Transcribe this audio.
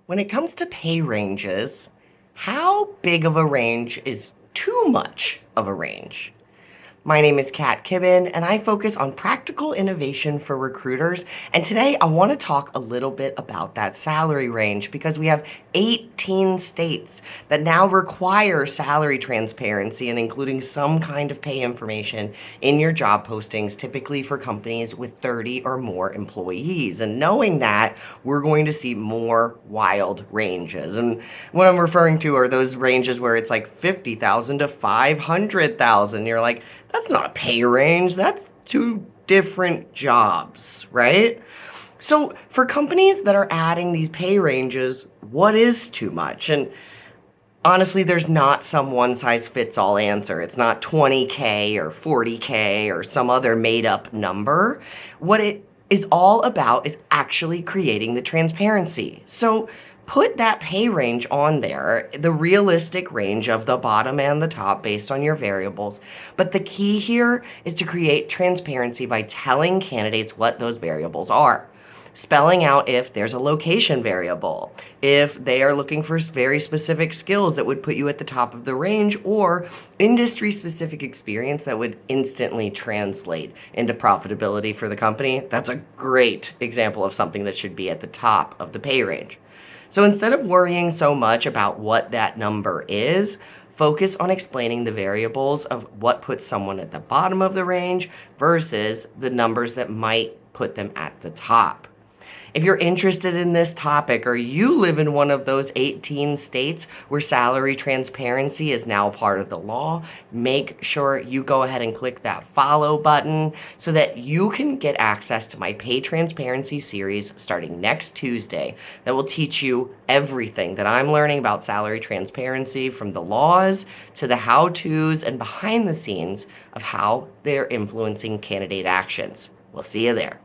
When it comes to pay ranges, how big of a range is too much of a range? My name is Kibben, and I focus on practical innovation for recruiters. And today I want to talk a little bit about that salary range because we have 18 states that now require salary transparency and including some kind of pay information in your job postings, typically for companies with 30 or more employees. And knowing that, we're going to see more wild ranges. And what I'm referring to are those ranges where it's like 50,000 to 500,000. You're like, that's not a pay range. That's two different jobs, right? So for companies that are adding these pay ranges, what is too much? And honestly, there's not some one size fits all answer. It's not 20K or 40K or some other made up number. What it is all about is actually creating the transparency. So put that pay range on there, the realistic range of the bottom and the top based on your variables. But the key here is to create transparency by telling candidates what those variables are. Spelling out if there's a location variable, if they are looking for very specific skills that would put you at the top of the range, or industry-specific experience that would instantly translate into profitability for the company. That's a great example of something that should be at the top of the pay range. So instead of worrying so much about what that number is, focus on explaining the variables of what puts someone at the bottom of the range versus the numbers that might put them at the top. If you're interested in this topic or you live in one of those 18 states where salary transparency is now part of the law, make sure you go ahead and click that follow button so that you can get access to my pay transparency series starting next Tuesday that will teach you everything that I'm learning about salary transparency, from the laws to the how-tos and behind the scenes of how they're influencing candidate actions. We'll see you there.